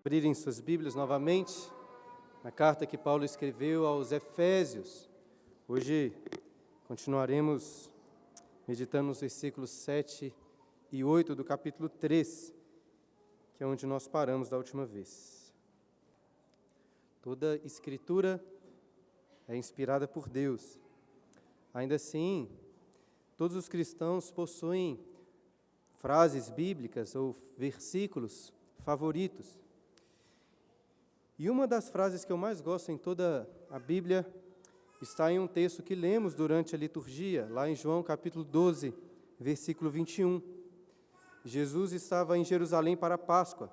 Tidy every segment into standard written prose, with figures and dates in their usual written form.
Abrirem suas Bíblias novamente na carta que Paulo escreveu aos Efésios. Hoje continuaremos meditando nos versículos 7 e 8 do capítulo 3, que é onde nós paramos da última vez. Toda escritura é inspirada por Deus. Ainda assim, todos os cristãos possuem frases bíblicas ou versículos favoritos. E uma das frases que eu mais gosto em toda a Bíblia está em um texto que lemos durante a liturgia, lá em João capítulo 12, versículo 21. Jesus estava em Jerusalém para a Páscoa,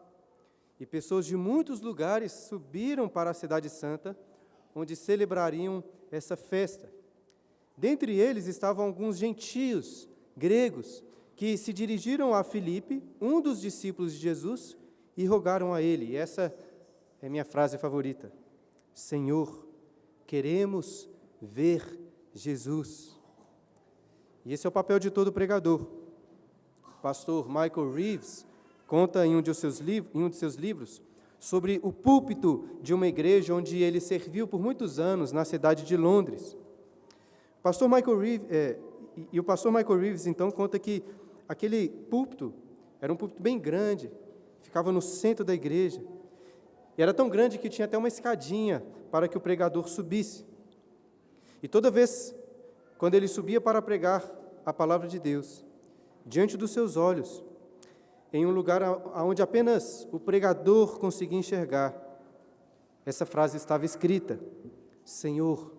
e pessoas de muitos lugares subiram para a cidade santa, onde celebrariam essa festa. Dentre eles estavam alguns gentios, gregos, que se dirigiram a Filipe, um dos discípulos de Jesus, e rogaram a ele. E essa é minha frase favorita: Senhor, queremos ver Jesus. E esse é o papel de todo pregador. O pastor Michael Reeves conta em um de seus livros sobre o púlpito de uma igreja onde ele serviu por muitos anos na cidade de Londres. O pastor Michael Reeves, então, conta que aquele púlpito era um púlpito bem grande, ficava no centro da igreja, e era tão grande que tinha até uma escadinha para que o pregador subisse. E toda vez, quando ele subia para pregar a palavra de Deus, diante dos seus olhos, em um lugar onde apenas o pregador conseguia enxergar, essa frase estava escrita: Senhor,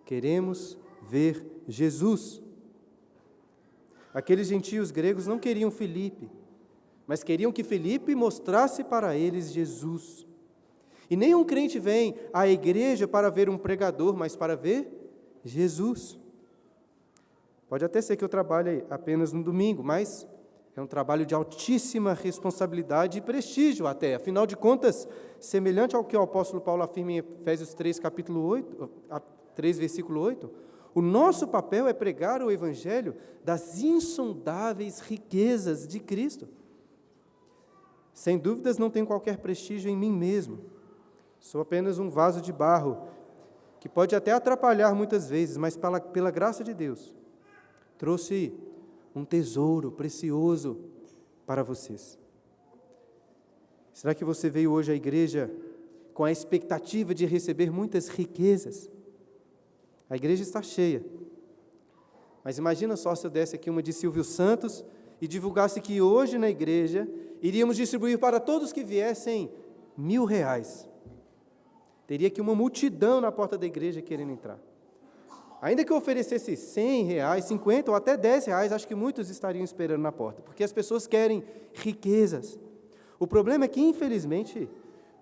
queremos ver Jesus. Aqueles gentios gregos não queriam Filipe, mas queriam que Filipe mostrasse para eles Jesus. E nenhum crente vem à igreja para ver um pregador, mas para ver Jesus. Pode até ser que eu trabalhe apenas no domingo, mas é um trabalho de altíssima responsabilidade e prestígio até. Afinal de contas, semelhante ao que o apóstolo Paulo afirma em Efésios 3, versículo 8, o nosso papel é pregar o evangelho das insondáveis riquezas de Cristo. Sem dúvidas, não tenho qualquer prestígio em mim mesmo. Sou apenas um vaso de barro, que pode até atrapalhar muitas vezes, mas pela graça de Deus, trouxe um tesouro precioso para vocês. Será que você veio hoje à igreja com a expectativa de receber muitas riquezas? A igreja está cheia. Mas imagina só se eu desse aqui uma de Silvio Santos e divulgasse que hoje na igreja iríamos distribuir para todos que viessem R$1.000. Teria aqui uma multidão na porta da igreja querendo entrar. Ainda que eu oferecesse R$100, 50 ou até R$10, acho que muitos estariam esperando na porta, porque as pessoas querem riquezas. O problema é que, infelizmente,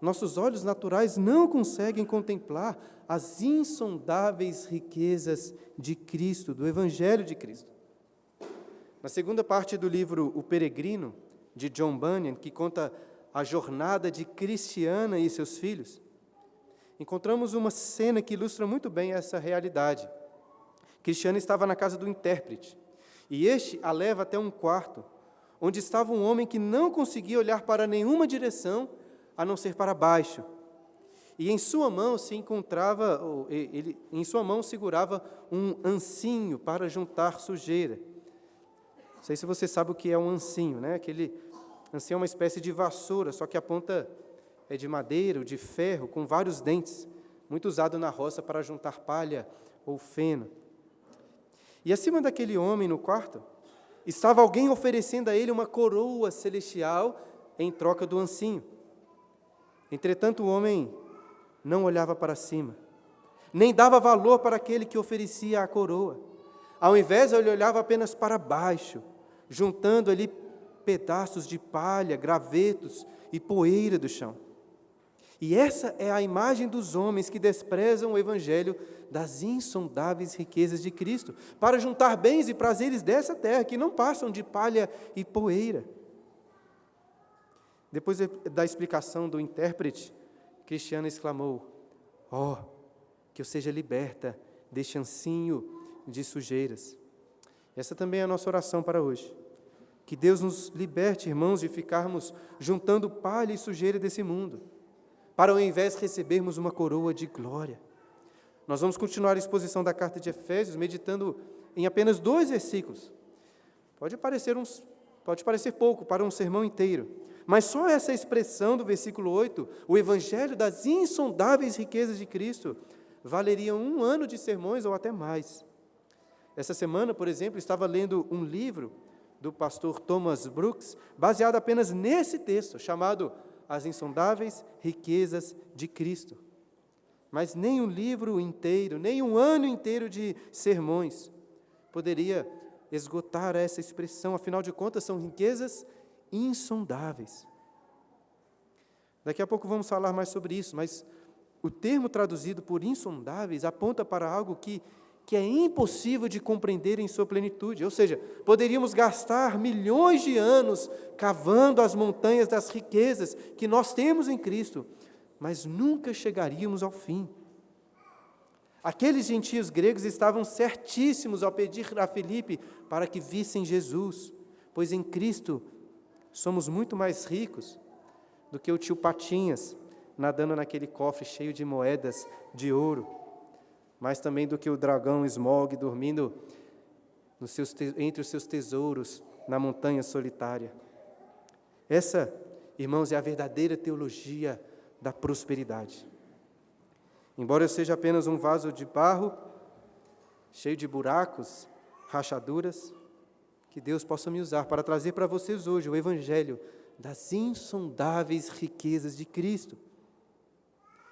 nossos olhos naturais não conseguem contemplar as insondáveis riquezas de Cristo, do Evangelho de Cristo. Na segunda parte do livro O Peregrino, de John Bunyan, que conta a jornada de Cristiana e seus filhos, encontramos uma cena que ilustra muito bem essa realidade. Cristiana estava na casa do intérprete, e este a leva até um quarto, onde estava um homem que não conseguia olhar para nenhuma direção, a não ser para baixo. E em sua mão segurava um ancinho para juntar sujeira. Não sei se você sabe o que é um ancinho, né? Aquele ancinho é uma espécie de vassoura, só que a ponta é de madeira ou de ferro, com vários dentes, muito usado na roça para juntar palha ou feno. E acima daquele homem no quarto, estava alguém oferecendo a ele uma coroa celestial em troca do ancinho. Entretanto, o homem não olhava para cima, nem dava valor para aquele que oferecia a coroa. Ao invés, ele olhava apenas para baixo, juntando ali pedaços de palha, gravetos e poeira do chão. E essa é a imagem dos homens que desprezam o evangelho das insondáveis riquezas de Cristo, para juntar bens e prazeres dessa terra, que não passam de palha e poeira. Depois da explicação do intérprete, Cristiana exclamou: que eu seja liberta deste ancinho de sujeiras. Essa também é a nossa oração para hoje. Que Deus nos liberte, irmãos, de ficarmos juntando palha e sujeira desse mundo, para ao invés recebermos uma coroa de glória. Nós vamos continuar a exposição da carta de Efésios, meditando em apenas 2 versículos. Pode parecer pouco para um sermão inteiro, mas só essa expressão do versículo 8, o evangelho das insondáveis riquezas de Cristo, valeria 1 ano de sermões ou até mais. Essa semana, por exemplo, estava lendo um livro do pastor Thomas Brooks, baseado apenas nesse texto, chamado As Insondáveis Riquezas de Cristo. Mas nem um livro inteiro, nem 1 ano inteiro de sermões poderia esgotar essa expressão, afinal de contas, são riquezas insondáveis. Daqui a pouco vamos falar mais sobre isso, mas o termo traduzido por insondáveis aponta para algo que é impossível de compreender em sua plenitude. Ou seja, poderíamos gastar milhões de anos cavando as montanhas das riquezas que nós temos em Cristo, mas nunca chegaríamos ao fim. Aqueles gentios gregos estavam certíssimos ao pedir a Filipe para que vissem Jesus, pois em Cristo somos muito mais ricos do que o tio Patinhas nadando naquele cofre cheio de moedas de ouro, mas também do que o dragão Smaug dormindo entre os seus tesouros na montanha solitária. Essa, irmãos, é a verdadeira teologia da prosperidade. Embora eu seja apenas um vaso de barro, cheio de buracos, rachaduras, que Deus possa me usar para trazer para vocês hoje o evangelho das insondáveis riquezas de Cristo.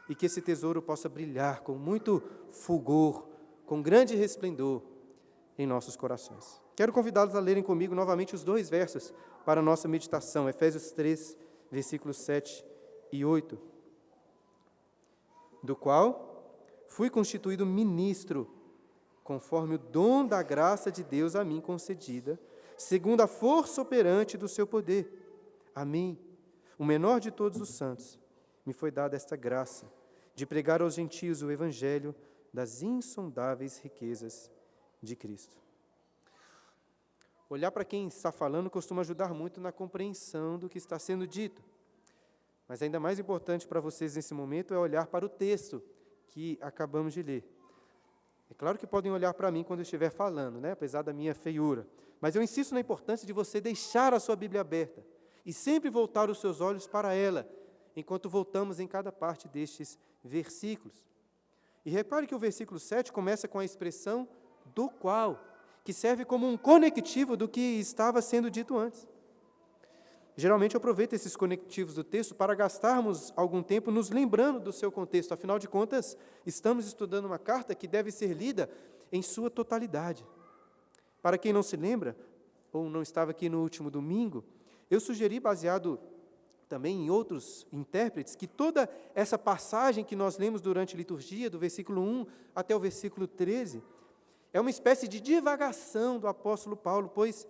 E que esse tesouro possa brilhar com muito fulgor, com grande resplendor em nossos corações. Quero convidá-los a lerem comigo novamente os 2 versos para a nossa meditação, Efésios 3, versículos 7 e 8. Do qual fui constituído ministro, conforme o dom da graça de Deus a mim concedida, segundo a força operante do seu poder. A mim, o menor de todos os santos, me foi dada esta graça, de pregar aos gentios o evangelho das insondáveis riquezas de Cristo. Olhar para quem está falando costuma ajudar muito na compreensão do que está sendo dito. Mas ainda mais importante para vocês nesse momento é olhar para o texto que acabamos de ler. É claro que podem olhar para mim quando eu estiver falando, apesar da minha feiura. Mas eu insisto na importância de você deixar a sua Bíblia aberta e sempre voltar os seus olhos para ela, enquanto voltamos em cada parte destes versículos. E repare que o versículo 7 começa com a expressão do qual, que serve como um conectivo do que estava sendo dito antes. Geralmente eu aproveito esses conectivos do texto para gastarmos algum tempo nos lembrando do seu contexto. Afinal de contas, estamos estudando uma carta que deve ser lida em sua totalidade. Para quem não se lembra, ou não estava aqui no último domingo, eu sugeri, baseado também em outros intérpretes, que toda essa passagem que nós lemos durante a liturgia, do versículo 1 até o versículo 13, é uma espécie de divagação do apóstolo Paulo, pois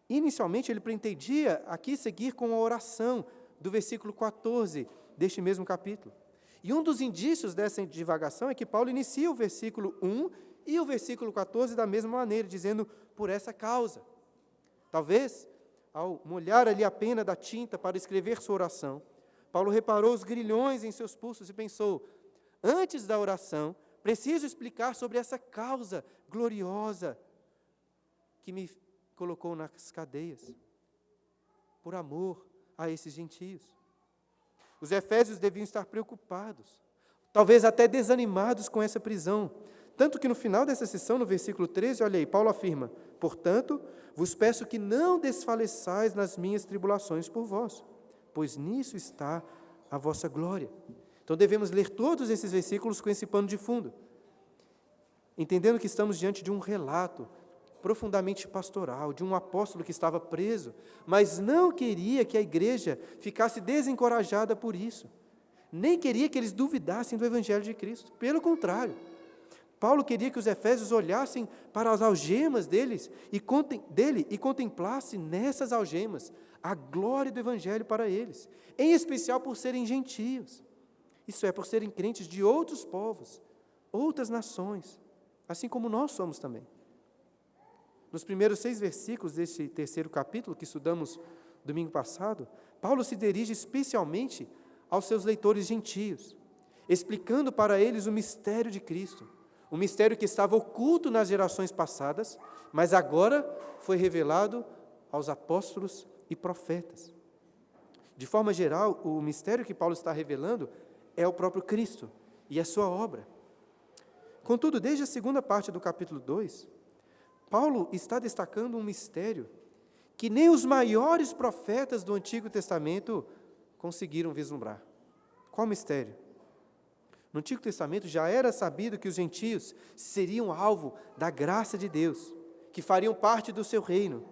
inicialmente ele pretendia aqui seguir com a oração do versículo 14 deste mesmo capítulo. E um dos indícios dessa divagação é que Paulo inicia o versículo 1 e o versículo 14 da mesma maneira, dizendo por essa causa. Talvez, ao molhar ali a pena da tinta para escrever sua oração, Paulo reparou os grilhões em seus pulsos e pensou, antes da oração, preciso explicar sobre essa causa gloriosa que me colocou nas cadeias, por amor a esses gentios. Os efésios deviam estar preocupados, talvez até desanimados com essa prisão, tanto que no final dessa sessão, no versículo 13, olha aí, Paulo afirma, portanto, vos peço que não desfaleçais nas minhas tribulações por vós, pois nisso está a vossa glória. Então devemos ler todos esses versículos com esse pano de fundo, entendendo que estamos diante de um relato profundamente pastoral, de um apóstolo que estava preso, mas não queria que a igreja ficasse desencorajada por isso, nem queria que eles duvidassem do Evangelho de Cristo, pelo contrário, Paulo queria que os efésios olhassem para as algemas dele e contemplassem nessas algemas a glória do Evangelho para eles, em especial por serem gentios, isso é, por serem crentes de outros povos, outras nações, assim como nós somos também. Nos primeiros 6 versículos deste 3º capítulo, que estudamos domingo passado, Paulo se dirige especialmente aos seus leitores gentios, explicando para eles o mistério de Cristo, um mistério que estava oculto nas gerações passadas, mas agora foi revelado aos apóstolos e profetas. De forma geral, o mistério que Paulo está revelando é o próprio Cristo e a sua obra. Contudo, desde a segunda parte do capítulo 2, Paulo está destacando um mistério que nem os maiores profetas do Antigo Testamento conseguiram vislumbrar. Qual mistério? No Antigo Testamento já era sabido que os gentios seriam alvo da graça de Deus, que fariam parte do seu reino.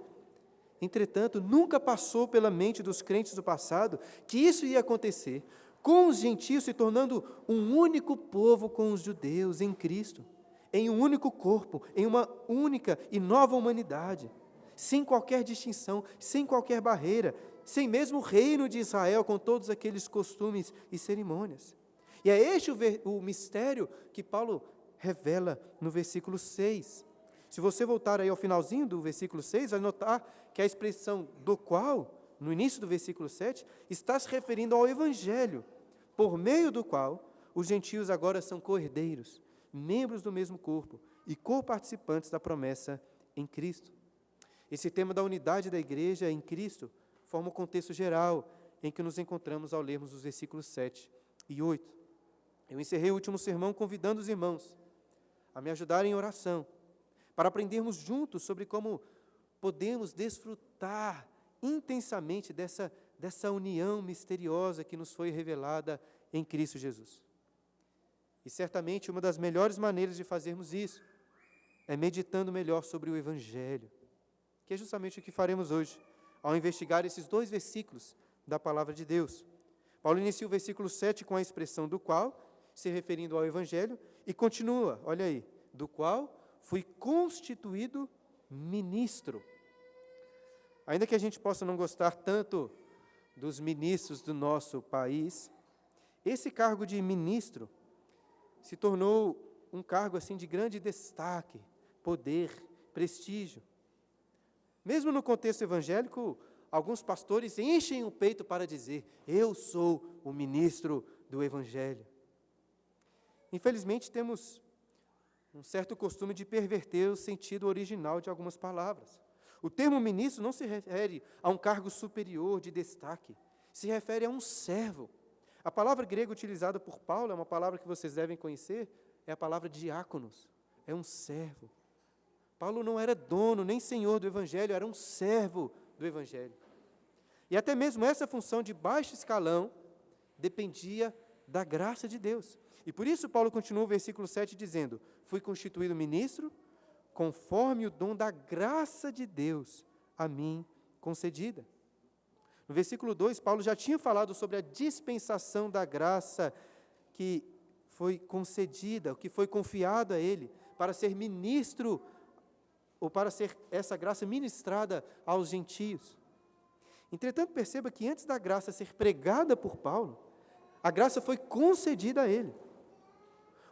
Entretanto, nunca passou pela mente dos crentes do passado que isso ia acontecer, com os gentios se tornando um único povo com os judeus em Cristo, em um único corpo, em uma única e nova humanidade, sem qualquer distinção, sem qualquer barreira, sem mesmo o reino de Israel, com todos aqueles costumes e cerimônias. E é este o mistério que Paulo revela no versículo 6. Se você voltar aí ao finalzinho do versículo 6, vai notar que a expressão do qual, no início do versículo 7, está se referindo ao Evangelho, por meio do qual os gentios agora são co-herdeiros, membros do mesmo corpo e co-participantes da promessa em Cristo. Esse tema da unidade da igreja em Cristo forma o contexto geral em que nos encontramos ao lermos os versículos 7 e 8. Eu encerrei o último sermão convidando os irmãos a me ajudarem em oração, para aprendermos juntos sobre como podemos desfrutar intensamente dessa união misteriosa que nos foi revelada em Cristo Jesus. E certamente uma das melhores maneiras de fazermos isso é meditando melhor sobre o Evangelho, que é justamente o que faremos hoje, ao investigar esses 2 versículos da Palavra de Deus. Paulo inicia o versículo 7 com a expressão do qual, se referindo ao Evangelho, e continua, olha aí, do qual fui constituído ministro. Ainda que a gente possa não gostar tanto dos ministros do nosso país, esse cargo de ministro se tornou um cargo assim de grande destaque, poder, prestígio. Mesmo no contexto evangélico, alguns pastores enchem o peito para dizer: eu sou o ministro do Evangelho. Infelizmente, temos um certo costume de perverter o sentido original de algumas palavras. O termo ministro não se refere a um cargo superior de destaque, se refere a um servo. A palavra grega utilizada por Paulo, é uma palavra que vocês devem conhecer, é a palavra diáconos, é um servo. Paulo não era dono nem senhor do Evangelho, era um servo do Evangelho. E até mesmo essa função de baixo escalão dependia da graça de Deus. E por isso Paulo continua o versículo 7 dizendo: fui constituído ministro conforme o dom da graça de Deus a mim concedida. No versículo 2, Paulo já tinha falado sobre a dispensação da graça que foi concedida, o que foi confiado a ele, para ser ministro, ou para ser essa graça ministrada aos gentios. Entretanto, perceba que antes da graça ser pregada por Paulo, a graça foi concedida a ele.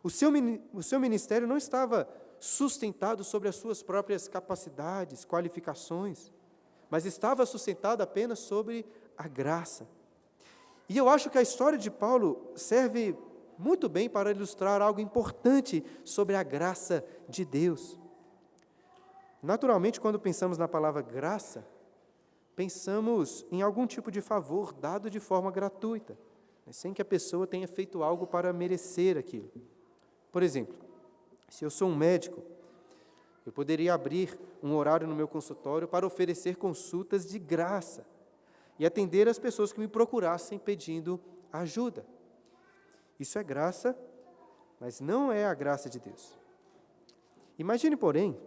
O seu ministério não estava sustentado sobre as suas próprias capacidades, qualificações, mas estava sustentado apenas sobre a graça. E eu acho que a história de Paulo serve muito bem para ilustrar algo importante sobre a graça de Deus. Naturalmente, quando pensamos na palavra graça, pensamos em algum tipo de favor dado de forma gratuita, sem que a pessoa tenha feito algo para merecer aquilo. Por exemplo, se eu sou um médico, eu poderia abrir um horário no meu consultório para oferecer consultas de graça e atender as pessoas que me procurassem pedindo ajuda. Isso é graça, mas não é a graça de Deus. Imagine, porém,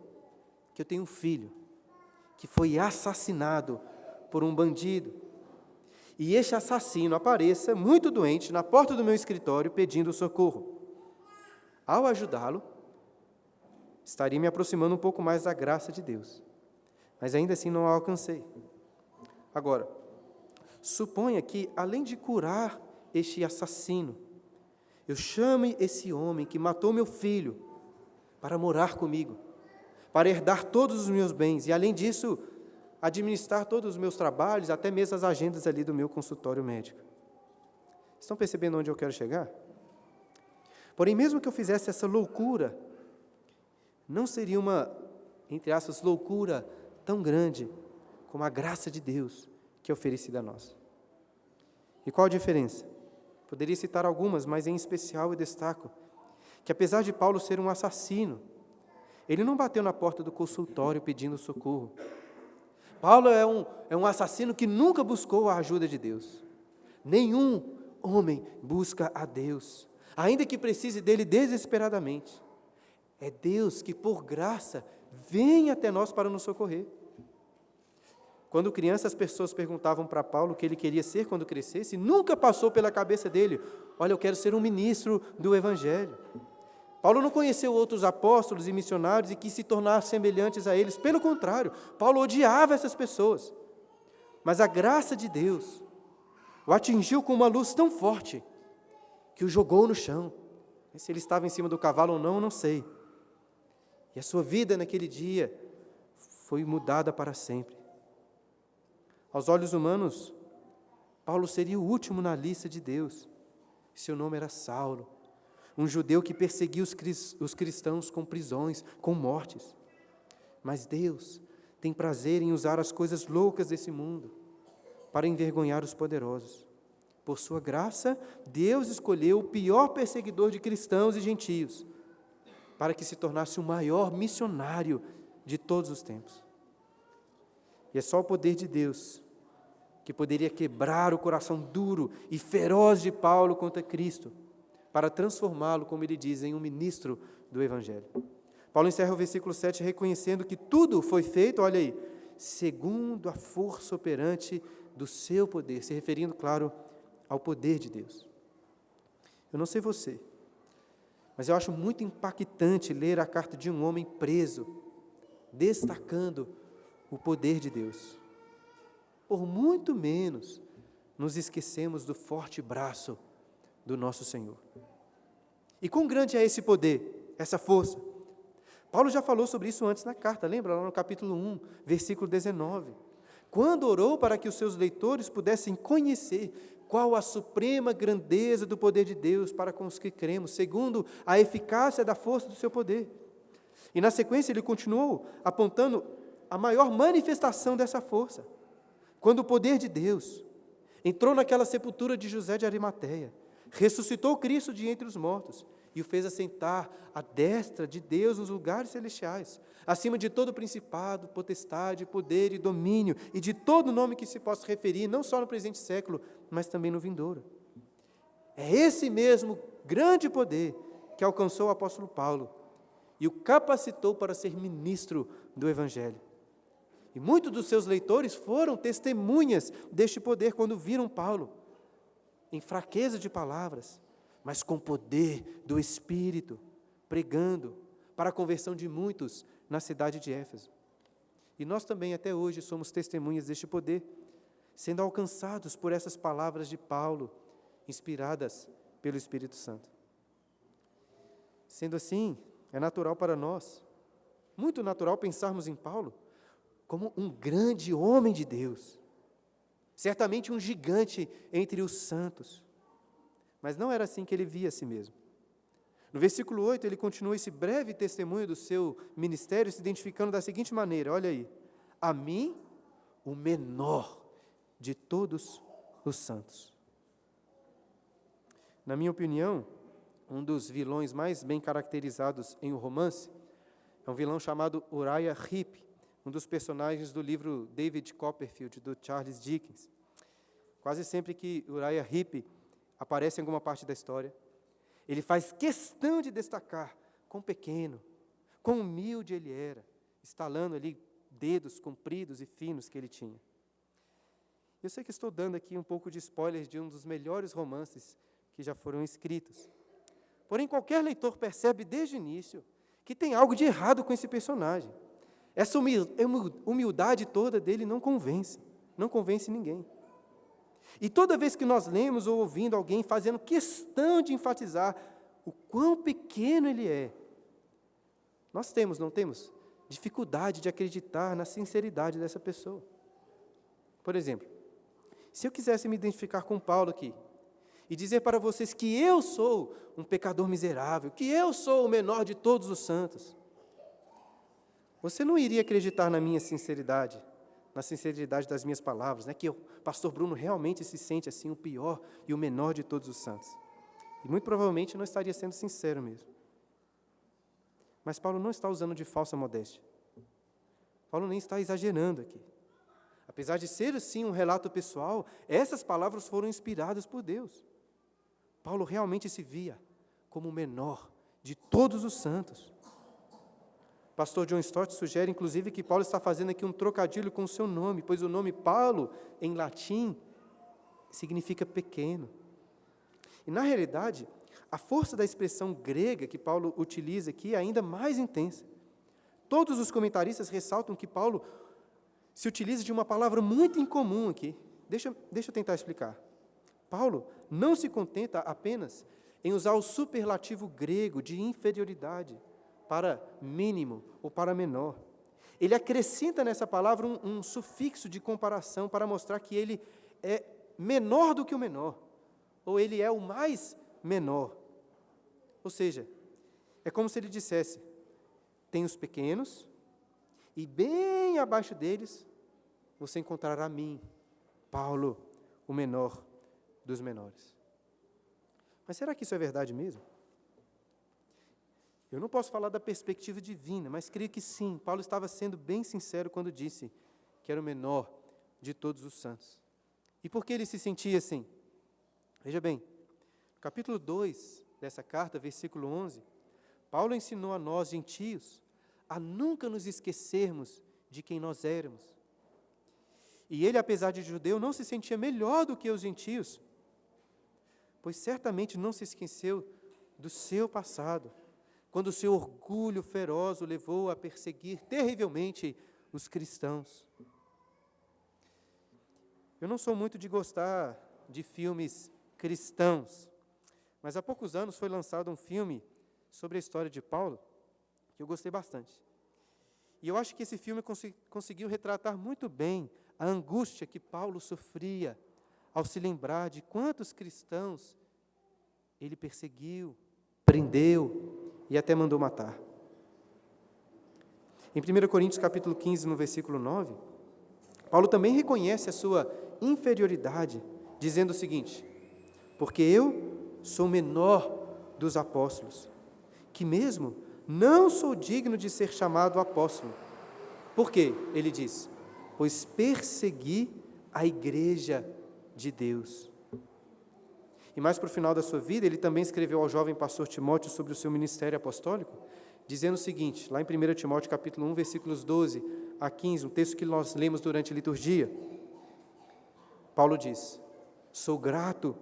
que eu tenho um filho que foi assassinado por um bandido e este assassino apareça muito doente na porta do meu escritório pedindo socorro. Ao ajudá-lo, estaria me aproximando um pouco mais da graça de Deus, mas ainda assim não a alcancei. Agora, suponha que, além de curar este assassino, eu chame esse homem que matou meu filho para morar comigo, para herdar todos os meus bens e, além disso, administrar todos os meus trabalhos, até mesmo as agendas ali do meu consultório médico. Estão percebendo onde eu quero chegar? Porém, mesmo que eu fizesse essa loucura, não seria uma, entre aspas, loucura tão grande como a graça de Deus que é oferecida a nós. E qual a diferença? Poderia citar algumas, mas em especial eu destaco que apesar de Paulo ser um assassino, ele não bateu na porta do consultório pedindo socorro. Paulo é um assassino que nunca buscou a ajuda de Deus. Nenhum homem busca a Deus, ainda que precise dele desesperadamente. É Deus que, por graça, vem até nós para nos socorrer. Quando criança, as pessoas perguntavam para Paulo o que ele queria ser quando crescesse, nunca passou pela cabeça dele: olha, eu quero ser um ministro do Evangelho. Paulo não conheceu outros apóstolos e missionários e quis se tornar semelhantes a eles. Pelo contrário, Paulo odiava essas pessoas. Mas a graça de Deus o atingiu com uma luz tão forte que o jogou no chão. Se ele estava em cima do cavalo ou não, não sei. E a sua vida naquele dia foi mudada para sempre. Aos olhos humanos, Paulo seria o último na lista de Deus. Seu nome era Saulo, um judeu que perseguia os cristãos com prisões, com mortes. Mas Deus tem prazer em usar as coisas loucas desse mundo para envergonhar os poderosos. Por sua graça, Deus escolheu o pior perseguidor de cristãos e gentios para que se tornasse o maior missionário de todos os tempos. E é só o poder de Deus que poderia quebrar o coração duro e feroz de Paulo contra Cristo, para transformá-lo, como ele diz, em um ministro do Evangelho. Paulo encerra o versículo 7 reconhecendo que tudo foi feito, olha aí, segundo a força operante do seu poder, se referindo, claro, ao poder de Deus. Eu não sei você, mas eu acho muito impactante ler a carta de um homem preso, destacando o poder de Deus. Por muito menos nos esquecemos do forte braço do nosso Senhor. E quão grande é esse poder, essa força? Paulo já falou sobre isso antes na carta, lembra? Lá no capítulo 1, versículo 19. Quando orou para que os seus leitores pudessem conhecer qual a suprema grandeza do poder de Deus para com os que cremos, segundo a eficácia da força do seu poder. E na sequência ele continuou apontando a maior manifestação dessa força. Quando o poder de Deus entrou naquela sepultura de José de Arimateia, ressuscitou Cristo de entre os mortos e o fez assentar à destra de Deus nos lugares celestiais, acima de todo principado, potestade, poder e domínio, e de todo nome que se possa referir, não só no presente século, mas também no vindouro. É esse mesmo grande poder que alcançou o apóstolo Paulo e o capacitou para ser ministro do Evangelho. E muitos dos seus leitores foram testemunhas deste poder quando viram Paulo, em fraqueza de palavras, mas com poder do Espírito, pregando para a conversão de muitos na cidade de Éfeso. E nós também até hoje somos testemunhas deste poder, sendo alcançados por essas palavras de Paulo, inspiradas pelo Espírito Santo. Sendo assim, é natural para nós, muito natural pensarmos em Paulo como um grande homem de Deus, certamente um gigante entre os santos. Mas não era assim que ele via a si mesmo. No versículo 8, ele continua esse breve testemunho do seu ministério, se identificando da seguinte maneira, olha aí, a mim, o menor de todos os santos. Na minha opinião, um dos vilões mais bem caracterizados em um romance é um vilão chamado Uriah Heep, um dos personagens do livro David Copperfield, do Charles Dickens. Quase sempre que Uriah Heep aparece em alguma parte da história, ele faz questão de destacar quão pequeno, quão humilde ele era, estalando ali dedos compridos e finos que ele tinha. Eu sei que estou dando aqui um pouco de spoilers de um dos melhores romances que já foram escritos. Porém, qualquer leitor percebe desde o início que tem algo de errado com esse personagem. Essa humildade toda dele não convence ninguém. E toda vez que nós lemos ou ouvindo alguém fazendo questão de enfatizar o quão pequeno ele é, nós não temos dificuldade de acreditar na sinceridade dessa pessoa. Por exemplo, se eu quisesse me identificar com Paulo aqui, e dizer para vocês que eu sou um pecador miserável, que eu sou o menor de todos os santos, você não iria acreditar na minha sinceridade, na sinceridade das minhas palavras, né? Que o pastor Bruno realmente se sente assim o pior e o menor de todos os santos. E muito provavelmente não estaria sendo sincero mesmo. Mas Paulo não está usando de falsa modéstia. Paulo nem está exagerando aqui. Apesar de ser, sim, um relato pessoal, essas palavras foram inspiradas por Deus. Paulo realmente se via como o menor de todos os santos. O pastor John Stott sugere, inclusive, que Paulo está fazendo aqui um trocadilho com o seu nome, pois o nome Paulo, em latim, significa pequeno. E, na realidade, a força da expressão grega que Paulo utiliza aqui é ainda mais intensa. Todos os comentaristas ressaltam que Paulo se utiliza de uma palavra muito incomum aqui. Deixa eu tentar explicar. Paulo não se contenta apenas em usar o superlativo grego de inferioridade para mínimo ou para menor. Ele acrescenta nessa palavra um sufixo de comparação para mostrar que ele é menor do que o menor, ou ele é o mais menor. Ou seja, é como se ele dissesse: tem os pequenos, e bem abaixo deles você encontrará a mim, Paulo, o menor dos menores. Mas será que isso é verdade mesmo? Eu não posso falar da perspectiva divina, mas creio que sim. Paulo estava sendo bem sincero quando disse que era o menor de todos os santos. E por que ele se sentia assim? Veja bem, no capítulo 2 dessa carta, versículo 11, Paulo ensinou a nós, gentios, a nunca nos esquecermos de quem nós éramos. E ele, apesar de judeu, não se sentia melhor do que os gentios, pois certamente não se esqueceu do seu passado, quando o seu orgulho feroz o levou a perseguir terrivelmente os cristãos. Eu não sou muito de gostar de filmes cristãos, mas há poucos anos foi lançado um filme sobre a história de Paulo, que eu gostei bastante. E eu acho que esse filme conseguiu retratar muito bem a angústia que Paulo sofria ao se lembrar de quantos cristãos ele perseguiu, prendeu e até mandou matar. Em 1 Coríntios capítulo 15, no versículo 9, Paulo também reconhece a sua inferioridade, dizendo o seguinte: porque eu sou o menor dos apóstolos, que mesmo não sou digno de ser chamado apóstolo. Por quê? Ele diz: pois persegui a igreja de Deus. E mais para o final da sua vida, ele também escreveu ao jovem pastor Timóteo sobre o seu ministério apostólico, dizendo o seguinte, lá em 1 Timóteo capítulo 1, versículos 12 a 15, um texto que nós lemos durante a liturgia. Paulo diz: sou grato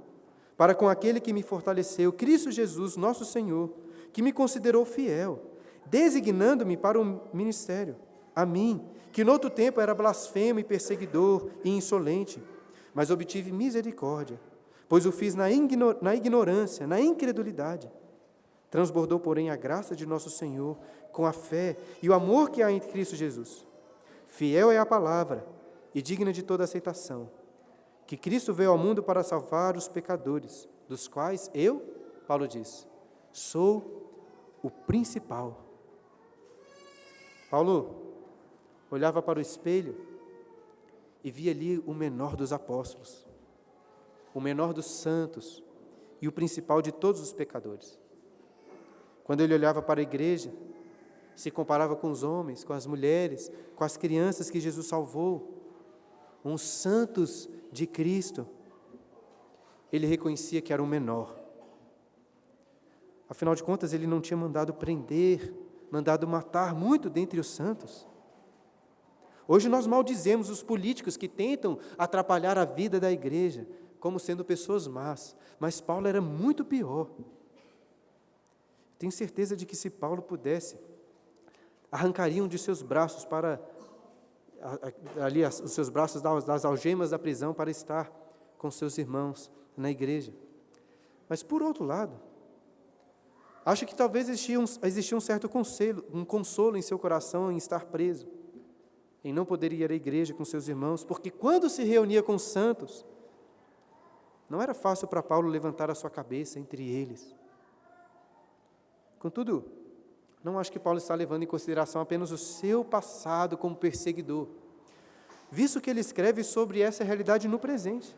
para com aquele que me fortaleceu, Cristo Jesus, nosso Senhor, que me considerou fiel, designando-me para o ministério, a mim, que no outro tempo era blasfemo e perseguidor e insolente, mas obtive misericórdia, pois o fiz na ignorância, na incredulidade. Transbordou, porém, a graça de nosso Senhor com a fé e o amor que há em Cristo Jesus. Fiel é a palavra e digna de toda aceitação, que Cristo veio ao mundo para salvar os pecadores, dos quais eu, Paulo diz, sou o principal. Paulo olhava para o espelho e via ali o menor dos apóstolos, o menor dos santos e o principal de todos os pecadores. Quando ele olhava para a igreja, se comparava com os homens, com as mulheres, com as crianças que Jesus salvou, uns santos de Cristo, ele reconhecia que era um menor. Afinal de contas, ele não tinha mandado prender, mandado matar muito dentre os santos. Hoje nós maldizemos os políticos que tentam atrapalhar a vida da igreja, como sendo pessoas más, mas Paulo era muito pior. Tenho certeza de que se Paulo pudesse, arrancariam de seus braços os seus braços das algemas da prisão para estar com seus irmãos na igreja. Mas, por outro lado, acho que talvez existia um certo consolo em seu coração em estar preso, em não poder ir à igreja com seus irmãos, porque quando se reunia com os santos, Não era fácil para Paulo levantar a sua cabeça entre eles. Contudo, não acho que Paulo está levando em consideração apenas o seu passado como perseguidor, visto que ele escreve sobre essa realidade no presente.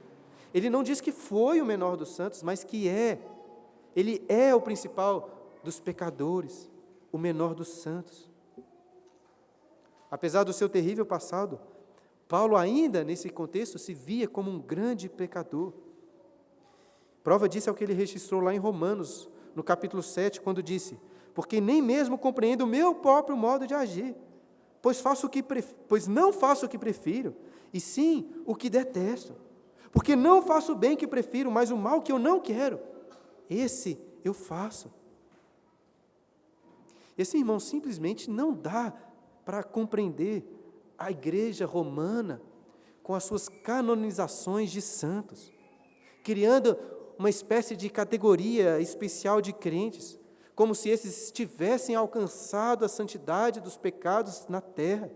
Ele não diz que foi o menor dos santos, mas que ele é o principal dos pecadores, o menor dos santos. Apesar do seu terrível passado, Paulo ainda, nesse contexto, se via como um grande pecador. Prova disso é o que ele registrou lá em Romanos, no capítulo 7, quando disse: porque nem mesmo compreendo o meu próprio modo de agir, pois não faço o que prefiro, e sim o que detesto. Porque não faço o bem que prefiro, mas o mal que eu não quero, esse eu faço. Esse irmão simplesmente não dá para compreender a igreja romana com as suas canonizações de santos, criando uma espécie de categoria especial de crentes, como se esses tivessem alcançado a santidade dos pecados na terra.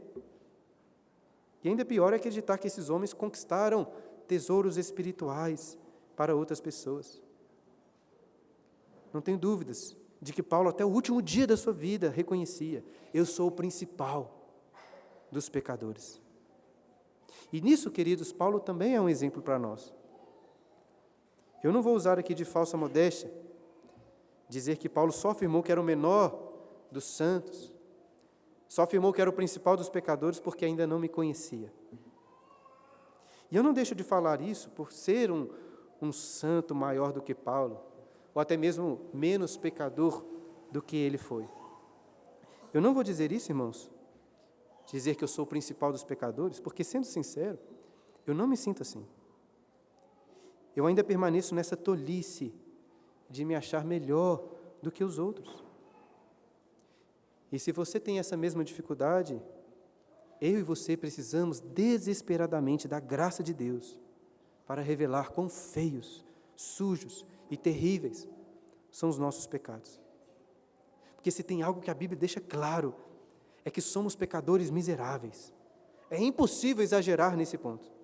E ainda pior é acreditar que esses homens conquistaram tesouros espirituais para outras pessoas. Não tenho dúvidas de que Paulo, até o último dia da sua vida, reconhecia: eu sou o principal dos pecadores. E nisso, queridos, Paulo também é um exemplo para nós. Eu não vou usar aqui de falsa modéstia, dizer que Paulo só afirmou que era o menor dos santos, só afirmou que era o principal dos pecadores porque ainda não me conhecia. E eu não deixo de falar isso por ser um santo maior do que Paulo, ou até mesmo menos pecador do que ele foi. Eu não vou dizer isso, irmãos, dizer que eu sou o principal dos pecadores, porque, sendo sincero, eu não me sinto assim. Eu ainda permaneço nessa tolice de me achar melhor do que os outros. E se você tem essa mesma dificuldade, eu e você precisamos desesperadamente da graça de Deus para revelar quão feios, sujos e terríveis são os nossos pecados. Porque se tem algo que a Bíblia deixa claro, é que somos pecadores miseráveis. É impossível exagerar nesse ponto.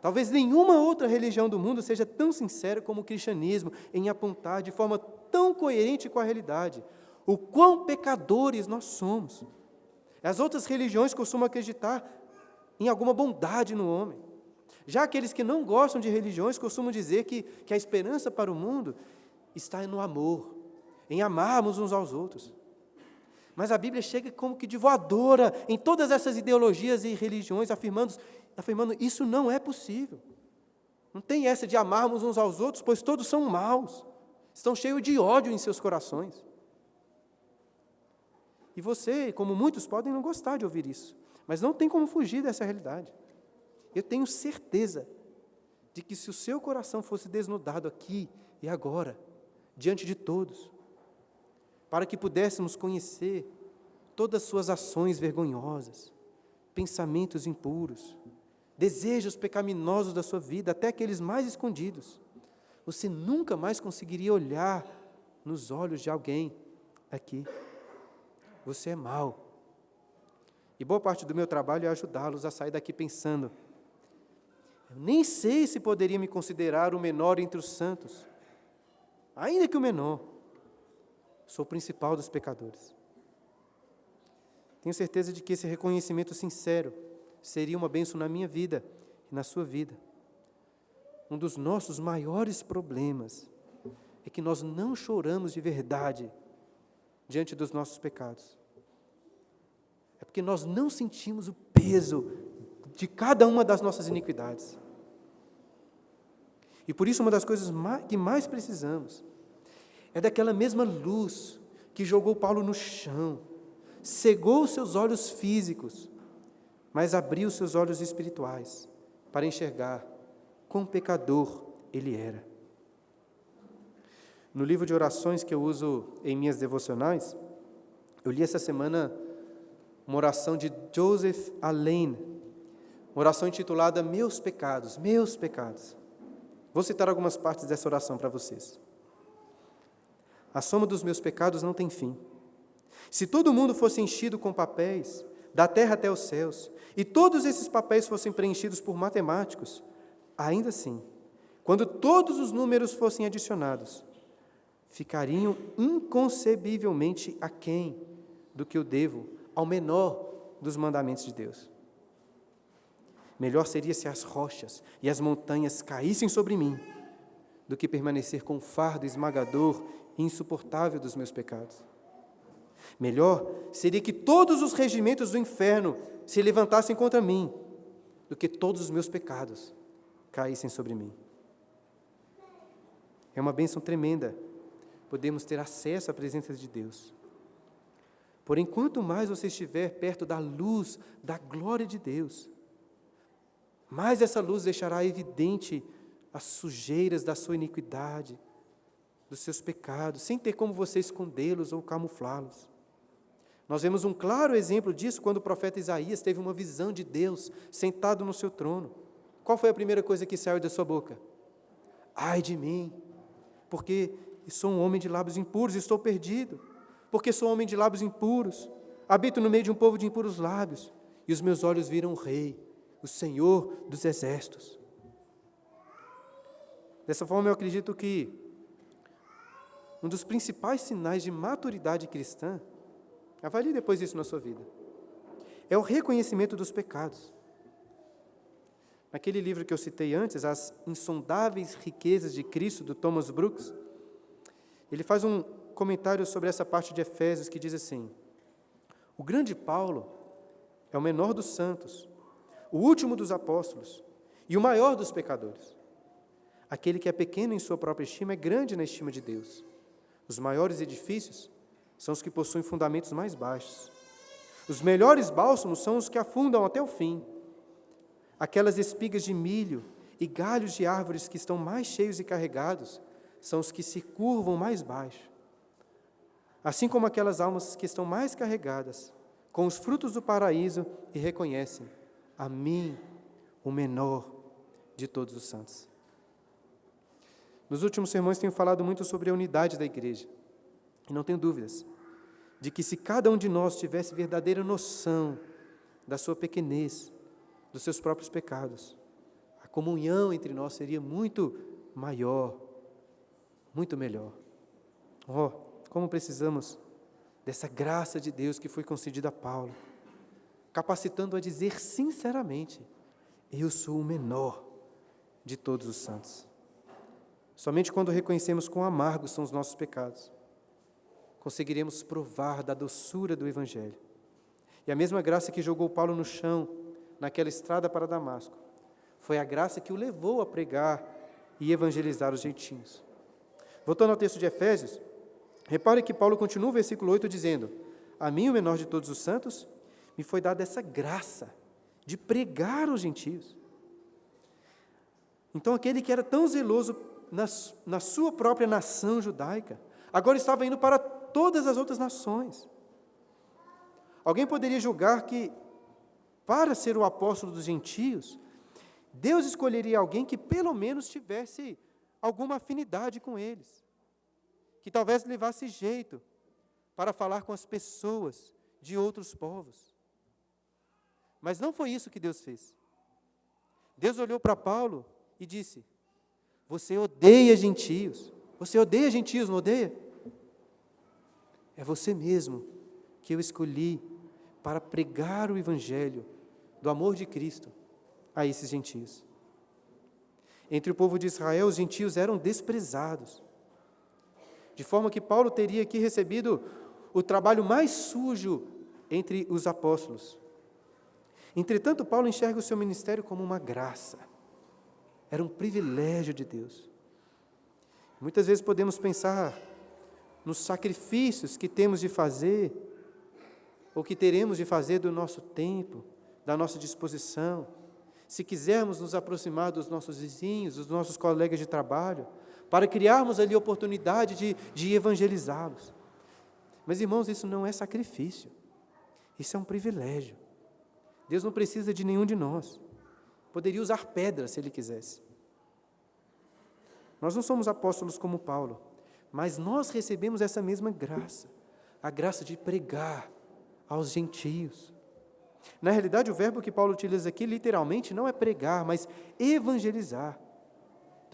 Talvez nenhuma outra religião do mundo seja tão sincera como o cristianismo em apontar de forma tão coerente com a realidade o quão pecadores nós somos. As outras religiões costumam acreditar em alguma bondade no homem. Já aqueles que não gostam de religiões costumam dizer que a esperança para o mundo está no amor, em amarmos uns aos outros. Mas a Bíblia chega como que de voadora em todas essas ideologias e religiões, afirmando isso não é possível. Não tem essa de amarmos uns aos outros, pois todos são maus, estão cheios de ódio em seus corações. E você, como muitos, podem não gostar de ouvir isso, mas não tem como fugir dessa realidade. Eu tenho certeza de que se o seu coração fosse desnudado aqui e agora, diante de todos, para que pudéssemos conhecer todas as suas ações vergonhosas, pensamentos impuros, desejos pecaminosos da sua vida, até aqueles mais escondidos, você nunca mais conseguiria olhar nos olhos de alguém aqui. Você é mau. E boa parte do meu trabalho é ajudá-los a sair daqui pensando: eu nem sei se poderia me considerar o menor entre os santos, ainda que o menor. Sou o principal dos pecadores. Tenho certeza de que esse reconhecimento sincero seria uma bênção na minha vida e na sua vida. Um dos nossos maiores problemas é que nós não choramos de verdade diante dos nossos pecados. É porque nós não sentimos o peso de cada uma das nossas iniquidades. E por isso uma das coisas que mais precisamos é daquela mesma luz que jogou Paulo no chão, cegou os seus olhos físicos, mas abriu os seus olhos espirituais para enxergar quão pecador ele era. No livro de orações que eu uso em minhas devocionais, eu li essa semana uma oração de Joseph Alleine, uma oração intitulada Meus Pecados, Meus Pecados. Vou citar algumas partes dessa oração para vocês. A soma dos meus pecados não tem fim. Se todo mundo fosse enchido com papéis, da terra até os céus, e todos esses papéis fossem preenchidos por matemáticos, ainda assim, quando todos os números fossem adicionados, ficariam inconcebivelmente aquém do que eu devo ao menor dos mandamentos de Deus. Melhor seria se as rochas e as montanhas caíssem sobre mim, do que permanecer com o fardo esmagador e insuportável dos meus pecados. Melhor seria que todos os regimentos do inferno se levantassem contra mim, do que todos os meus pecados caíssem sobre mim. É uma bênção tremenda podemos ter acesso à presença de Deus. Porém, quanto mais você estiver perto da luz, da glória de Deus, mais essa luz deixará evidente as sujeiras da sua iniquidade, dos seus pecados, sem ter como você escondê-los ou camuflá-los. Nós vemos um claro exemplo disso quando o profeta Isaías teve uma visão de Deus sentado no seu trono. Qual foi a primeira coisa que saiu da sua boca? Ai de mim, porque sou um homem de lábios impuros, estou perdido, porque sou um homem de lábios impuros, habito no meio de um povo de impuros lábios, e os meus olhos viram o Rei, o Senhor dos exércitos. Dessa forma, eu acredito que um dos principais sinais de maturidade cristã, avalie depois isso na sua vida, é o reconhecimento dos pecados. Naquele livro que eu citei antes, As Insondáveis Riquezas de Cristo, do Thomas Brooks, ele faz um comentário sobre essa parte de Efésios que diz assim: o grande Paulo é o menor dos santos, o último dos apóstolos e o maior dos pecadores. Aquele que é pequeno em sua própria estima é grande na estima de Deus. Os maiores edifícios são os que possuem fundamentos mais baixos. Os melhores bálsamos são os que afundam até o fim. Aquelas espigas de milho e galhos de árvores que estão mais cheios e carregados são os que se curvam mais baixo. Assim como aquelas almas que estão mais carregadas com os frutos do paraíso e reconhecem a mim, o menor de todos os santos. Nos últimos sermões tenho falado muito sobre a unidade da igreja. E não tenho dúvidas de que se cada um de nós tivesse verdadeira noção da sua pequenez, dos seus próprios pecados, a comunhão entre nós seria muito maior, muito melhor. Oh, como precisamos dessa graça de Deus que foi concedida a Paulo, capacitando a dizer sinceramente: eu sou o menor de todos os santos. Somente quando reconhecemos quão amargos são os nossos pecados, conseguiremos provar da doçura do Evangelho. E a mesma graça que jogou Paulo no chão, naquela estrada para Damasco, foi a graça que o levou a pregar e evangelizar os gentios. Voltando ao texto de Efésios, repare que Paulo continua o versículo 8 dizendo: a mim, o menor de todos os santos, me foi dada essa graça de pregar aos gentios. Então, aquele que era tão zeloso na sua própria nação judaica, agora estava indo para todas as outras nações. Alguém poderia julgar que, para ser o apóstolo dos gentios, Deus escolheria alguém que pelo menos tivesse alguma afinidade com eles, que talvez levasse jeito para falar com as pessoas de outros povos. Mas não foi isso que Deus fez. Deus olhou para Paulo e disse: você odeia gentios. Você odeia gentios, não odeia? É você mesmo que eu escolhi para pregar o Evangelho do amor de Cristo a esses gentios. Entre o povo de Israel, os gentios eram desprezados, de forma que Paulo teria aqui recebido o trabalho mais sujo entre os apóstolos. Entretanto, Paulo enxerga o seu ministério como uma graça. Era um privilégio de Deus. Muitas vezes podemos pensar nos sacrifícios que temos de fazer, ou que teremos de fazer do nosso tempo, da nossa disposição, se quisermos nos aproximar dos nossos vizinhos, dos nossos colegas de trabalho, para criarmos ali oportunidade de evangelizá-los. Mas, irmãos, isso não é sacrifício, isso é um privilégio. Deus não precisa de nenhum de nós. Poderia usar pedras se Ele quisesse. Nós não somos apóstolos como Paulo, mas nós recebemos essa mesma graça, a graça de pregar aos gentios. Na realidade, o verbo que Paulo utiliza aqui, literalmente, não é pregar, mas evangelizar.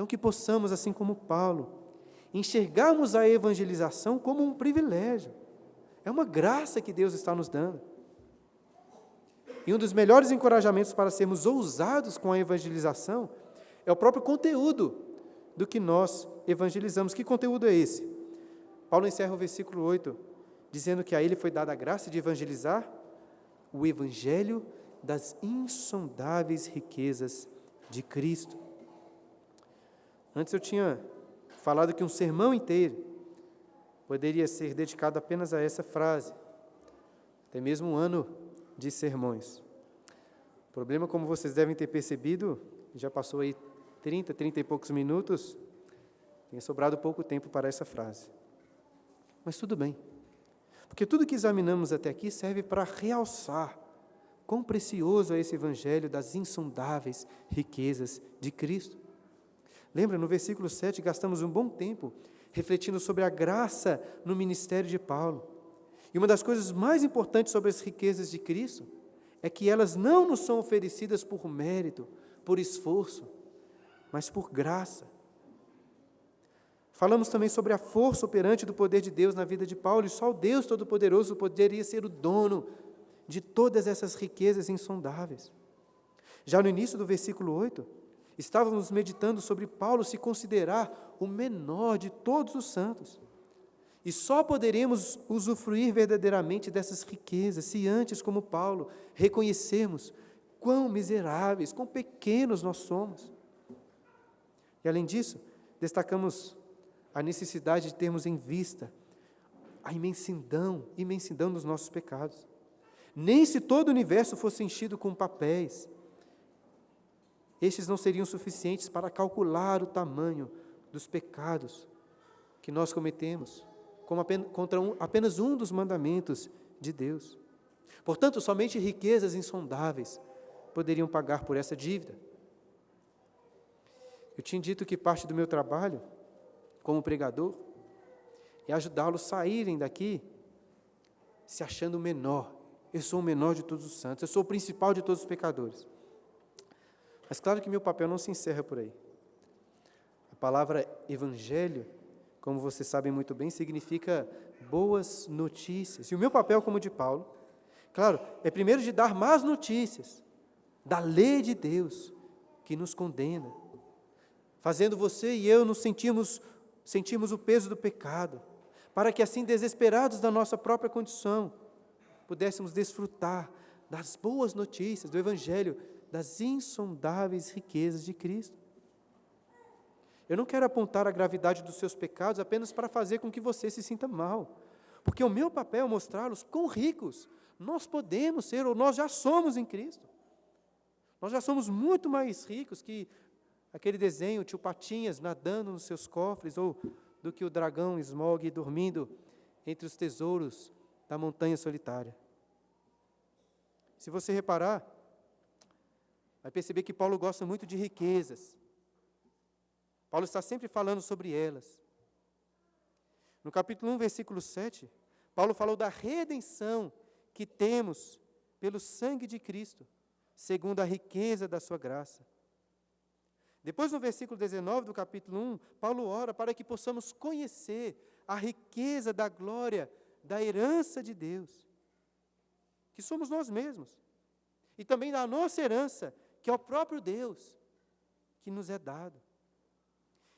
Então, que possamos, assim como Paulo, enxergarmos a evangelização como um privilégio. É uma graça que Deus está nos dando. E um dos melhores encorajamentos para sermos ousados com a evangelização é o próprio conteúdo do que nós evangelizamos. Que conteúdo é esse? Paulo encerra o versículo 8, dizendo que a ele foi dada a graça de evangelizar o evangelho das insondáveis riquezas de Cristo. Antes eu tinha falado que um sermão inteiro poderia ser dedicado apenas a essa frase, até mesmo um ano de sermões. O problema, como vocês devem ter percebido, já passou aí 30 e poucos minutos, tem sobrado pouco tempo para essa frase. Mas tudo bem, porque tudo que examinamos até aqui serve para realçar quão precioso é esse evangelho das insondáveis riquezas de Cristo. Lembra, no versículo 7, gastamos um bom tempo refletindo sobre a graça no ministério de Paulo. E uma das coisas mais importantes sobre as riquezas de Cristo é que elas não nos são oferecidas por mérito, por esforço, mas por graça. Falamos também sobre a força operante do poder de Deus na vida de Paulo, e só o Deus Todo-Poderoso poderia ser o dono de todas essas riquezas insondáveis. Já no início do versículo 8, estávamos meditando sobre Paulo se considerar o menor de todos os santos. E só poderemos usufruir verdadeiramente dessas riquezas se antes, como Paulo, reconhecermos quão miseráveis, quão pequenos nós somos. E além disso, destacamos a necessidade de termos em vista a imensidão dos nossos pecados. Nem se todo o universo fosse enchido com papéis, estes não seriam suficientes para calcular o tamanho dos pecados que nós cometemos, como contra apenas um dos mandamentos de Deus. Portanto, somente riquezas insondáveis poderiam pagar por essa dívida. Eu tinha dito que parte do meu trabalho, como pregador, é ajudá-los a saírem daqui se achando o menor. Eu sou o menor de todos os santos, eu sou o principal de todos os pecadores. Mas claro que meu papel não se encerra por aí. A palavra evangelho, como vocês sabem muito bem, significa boas notícias. E o meu papel como de Paulo, claro, é primeiro de dar más notícias da lei de Deus que nos condena, fazendo você e eu nos sentirmos o peso do pecado, para que assim, desesperados da nossa própria condição, pudéssemos desfrutar das boas notícias do evangelho, das insondáveis riquezas de Cristo. Eu não quero apontar a gravidade dos seus pecados apenas para fazer com que você se sinta mal, porque o meu papel é mostrá-los quão ricos nós podemos ser, ou nós já somos em Cristo. Nós já somos muito mais ricos que aquele desenho, tio Patinhas nadando nos seus cofres, ou do que o dragão Smaug dormindo entre os tesouros da montanha solitária. Se você reparar, vai perceber que Paulo gosta muito de riquezas. Paulo está sempre falando sobre elas. No capítulo 1, versículo 7, Paulo falou da redenção que temos pelo sangue de Cristo, segundo a riqueza da sua graça. Depois, no versículo 19 do capítulo 1, Paulo ora para que possamos conhecer a riqueza da glória, da herança de Deus, que somos nós mesmos, e também da nossa herança, que é o próprio Deus, que nos é dado.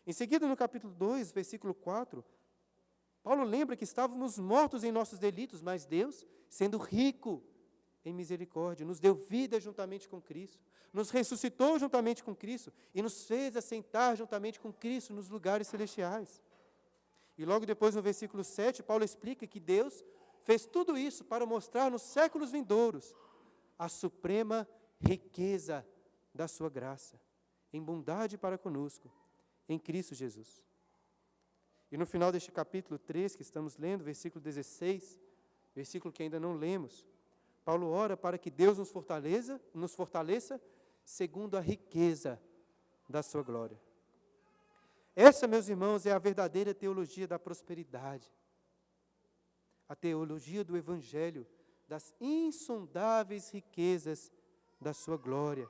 Em seguida, no capítulo 2, versículo 4, Paulo lembra que estávamos mortos em nossos delitos, mas Deus, sendo rico em misericórdia, nos deu vida juntamente com Cristo, nos ressuscitou juntamente com Cristo e nos fez assentar juntamente com Cristo nos lugares celestiais. E logo depois, no versículo 7, Paulo explica que Deus fez tudo isso para mostrar nos séculos vindouros a suprema riqueza da sua graça, em bondade para conosco, em Cristo Jesus. E no final deste capítulo 3, que estamos lendo, versículo 16, versículo que ainda não lemos, Paulo ora para que Deus nos fortaleça segundo a riqueza da sua glória. Essa, meus irmãos, é a verdadeira teologia da prosperidade, a teologia do Evangelho, das insondáveis riquezas da sua glória,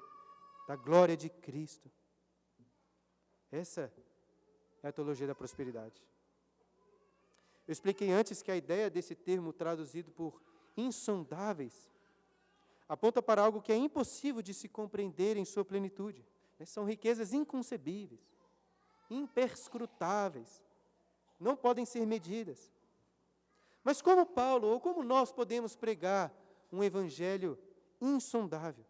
da glória de Cristo. Essa é a teologia da prosperidade. Eu expliquei antes que a ideia desse termo traduzido por insondáveis aponta para algo que é impossível de se compreender em sua plenitude. São riquezas inconcebíveis, imperscrutáveis, não podem ser medidas. Mas como Paulo, ou como nós podemos pregar um evangelho insondável?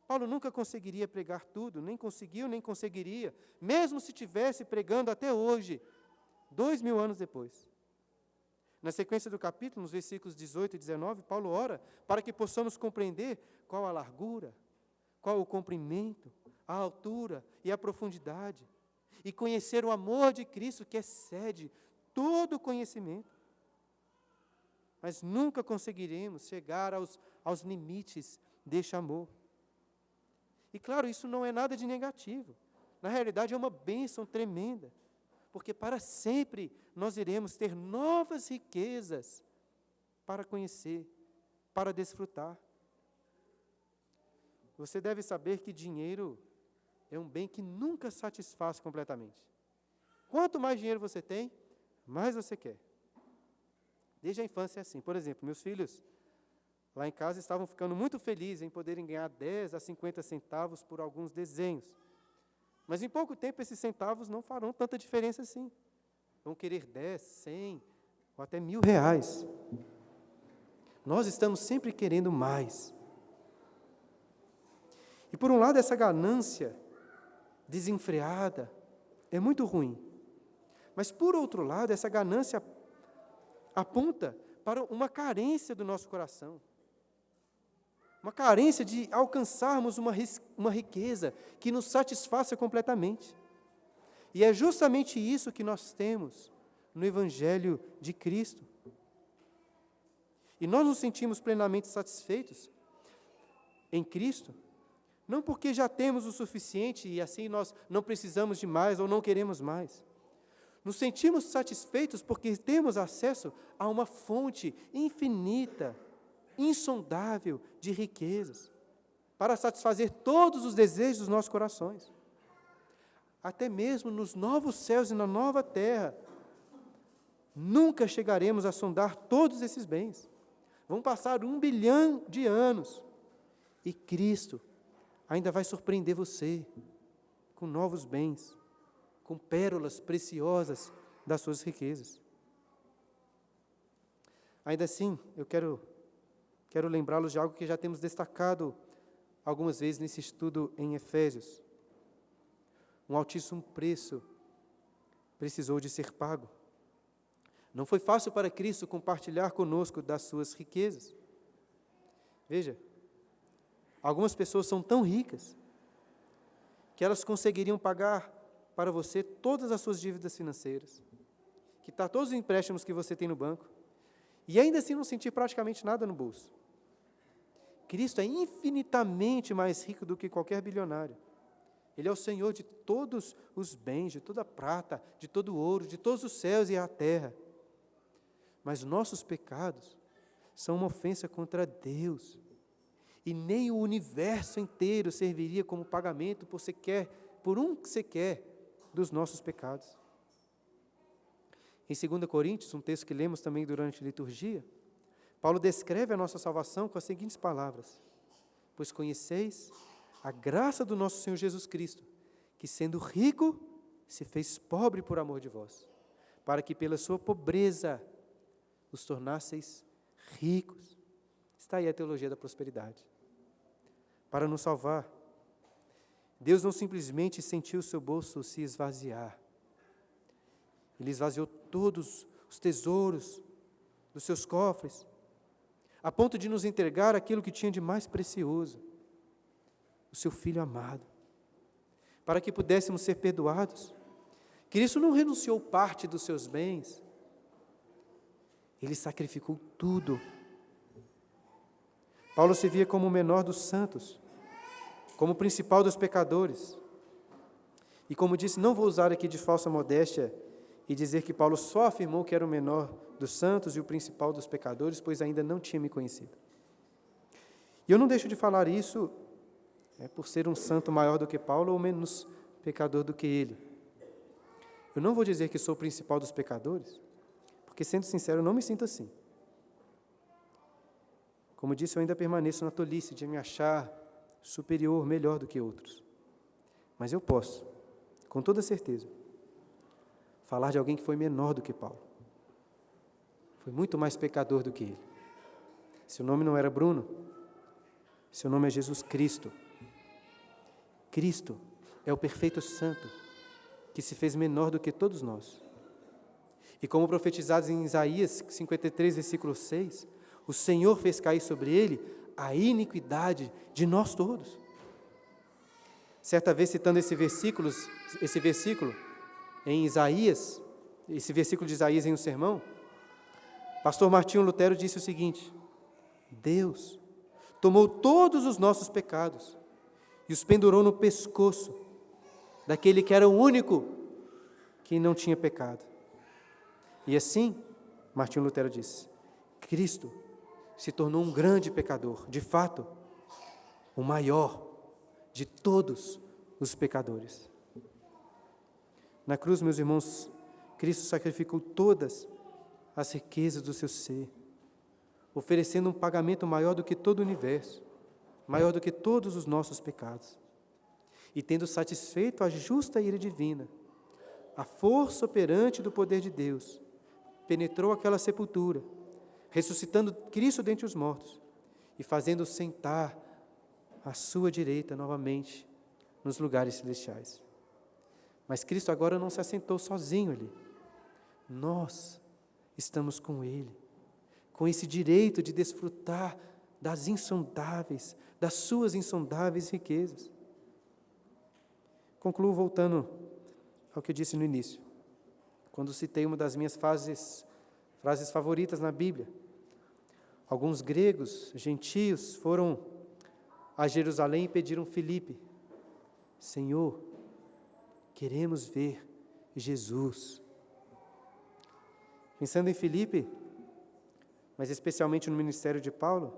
Paulo nunca conseguiria pregar tudo, nem conseguiu, nem conseguiria, mesmo se estivesse pregando até hoje, 2000 anos depois. Na sequência do capítulo, nos versículos 18 e 19, Paulo ora para que possamos compreender qual a largura, qual o comprimento, a altura e a profundidade, e conhecer o amor de Cristo que excede todo o conhecimento. Mas nunca conseguiremos chegar aos limites deste amor. E claro, isso não é nada de negativo. Na realidade, é uma bênção tremenda, porque para sempre nós iremos ter novas riquezas para conhecer, para desfrutar. Você deve saber que dinheiro é um bem que nunca satisfaz completamente. Quanto mais dinheiro você tem, mais você quer. Desde a infância é assim. Por exemplo, meus filhos lá em casa estavam ficando muito felizes em poderem ganhar 10 a 50 centavos por alguns desenhos. Mas em pouco tempo esses centavos não farão tanta diferença assim. Vão querer 10, 100 ou até R$1.000. Nós estamos sempre querendo mais. E por um lado essa ganância desenfreada é muito ruim. Mas por outro lado essa ganância aponta para uma carência do nosso coração. Uma carência de alcançarmos uma riqueza que nos satisfaça completamente. E é justamente isso que nós temos no Evangelho de Cristo. E nós nos sentimos plenamente satisfeitos em Cristo, não porque já temos o suficiente e assim nós não precisamos de mais ou não queremos mais. Nos sentimos satisfeitos porque temos acesso a uma fonte infinita, insondável de riquezas, para satisfazer todos os desejos dos nossos corações. Até mesmo nos novos céus e na nova terra, nunca chegaremos a sondar todos esses bens. Vão passar 1 bilhão de anos, e Cristo ainda vai surpreender você com novos bens, com pérolas preciosas das suas riquezas. Ainda assim, eu quero lembrá-los de algo que já temos destacado algumas vezes nesse estudo em Efésios. Um altíssimo preço precisou de ser pago. Não foi fácil para Cristo compartilhar conosco das suas riquezas. Veja, algumas pessoas são tão ricas que elas conseguiriam pagar para você todas as suas dívidas financeiras, quitar todos os empréstimos que você tem no banco, e ainda assim não sentir praticamente nada no bolso. Cristo é infinitamente mais rico do que qualquer bilionário. Ele é o Senhor de todos os bens, de toda a prata, de todo o ouro, de todos os céus e a terra. Mas nossos pecados são uma ofensa contra Deus. E nem o universo inteiro serviria como pagamento por um sequer dos nossos pecados. Em 2 Coríntios, um texto que lemos também durante a liturgia, Paulo descreve a nossa salvação com as seguintes palavras: pois conheceis a graça do nosso Senhor Jesus Cristo, que sendo rico, se fez pobre por amor de vós, para que pela sua pobreza os tornasseis ricos. Está aí a teologia da prosperidade. Para nos salvar, Deus não simplesmente sentiu o seu bolso se esvaziar. Ele esvaziou todos os tesouros dos seus cofres, a ponto de nos entregar aquilo que tinha de mais precioso, o seu Filho amado, para que pudéssemos ser perdoados. Cristo não renunciou parte dos seus bens, Ele sacrificou tudo. Paulo se via como o menor dos santos, como o principal dos pecadores. E como disse, não vou usar aqui de falsa modéstia e dizer que Paulo só afirmou que era o menor dos santos e o principal dos pecadores, pois ainda não tinha me conhecido. E eu não deixo de falar isso por ser um santo maior do que Paulo ou menos pecador do que ele. Eu não vou dizer que sou o principal dos pecadores, porque, sendo sincero, eu não me sinto assim. Como disse, eu ainda permaneço na tolice de me achar superior, melhor do que outros. Mas eu posso, com toda certeza, falar de alguém que foi menor do que Paulo. Foi muito mais pecador do que ele. Seu nome não era Bruno, seu nome é Jesus Cristo. Cristo é o perfeito santo que se fez menor do que todos nós. E como profetizados em Isaías 53, versículo 6, o Senhor fez cair sobre ele a iniquidade de nós todos. Certa vez, citando esse versículo em Isaías, esse versículo de Isaías em um sermão, pastor Martinho Lutero disse o seguinte: Deus tomou todos os nossos pecados e os pendurou no pescoço daquele que era o único que não tinha pecado. E assim, Martinho Lutero disse, Cristo se tornou um grande pecador, de fato, o maior de todos os pecadores. Na cruz, meus irmãos, Cristo sacrificou todas as riquezas do seu ser, oferecendo um pagamento maior do que todo o universo, maior do que todos os nossos pecados. E tendo satisfeito a justa ira divina, a força operante do poder de Deus penetrou aquela sepultura, ressuscitando Cristo dentre os mortos e fazendo-o sentar à sua direita novamente nos lugares celestiais. Mas Cristo agora não se assentou sozinho ali. Nós estamos com Ele, com esse direito de desfrutar das suas insondáveis riquezas. Concluo voltando ao que eu disse no início, quando citei uma das minhas frases favoritas na Bíblia. Alguns gregos, gentios, foram a Jerusalém e pediram Filipe: Senhor, queremos ver Jesus. Pensando em Filipe, mas especialmente no ministério de Paulo,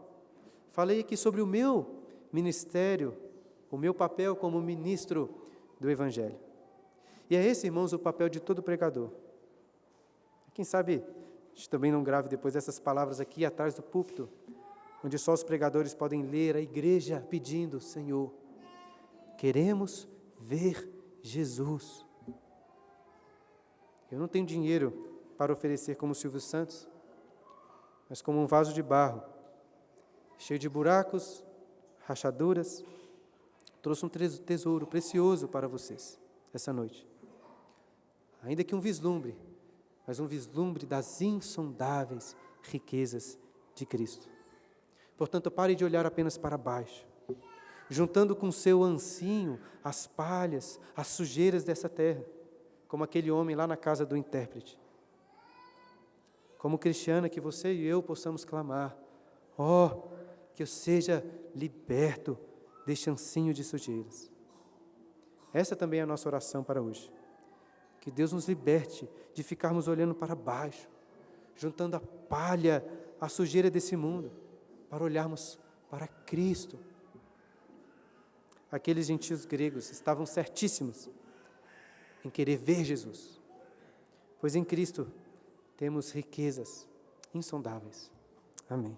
falei aqui sobre o meu ministério, o meu papel como ministro do Evangelho. E é esse, irmãos, o papel de todo pregador. Quem sabe a gente também não grave depois essas palavras aqui atrás do púlpito, onde só os pregadores podem ler, a igreja pedindo: Senhor, queremos ver Jesus. Eu não tenho dinheiro para oferecer como Silvio Santos, mas como um vaso de barro, cheio de buracos, rachaduras, trouxe um tesouro precioso para vocês essa noite. Ainda que um vislumbre, mas um vislumbre das insondáveis riquezas de Cristo. Portanto, pare de olhar apenas para baixo, juntando com seu ancinho as palhas, as sujeiras dessa terra, como aquele homem lá na casa do intérprete. Como cristiana, que você e eu possamos clamar: que eu seja liberto deste ancinho de sujeiras. Essa também é a nossa oração para hoje. Que Deus nos liberte de ficarmos olhando para baixo, juntando a palha, a sujeira desse mundo, para olharmos para Cristo. Aqueles gentios gregos estavam certíssimos em querer ver Jesus, pois em Cristo temos riquezas insondáveis. Amém.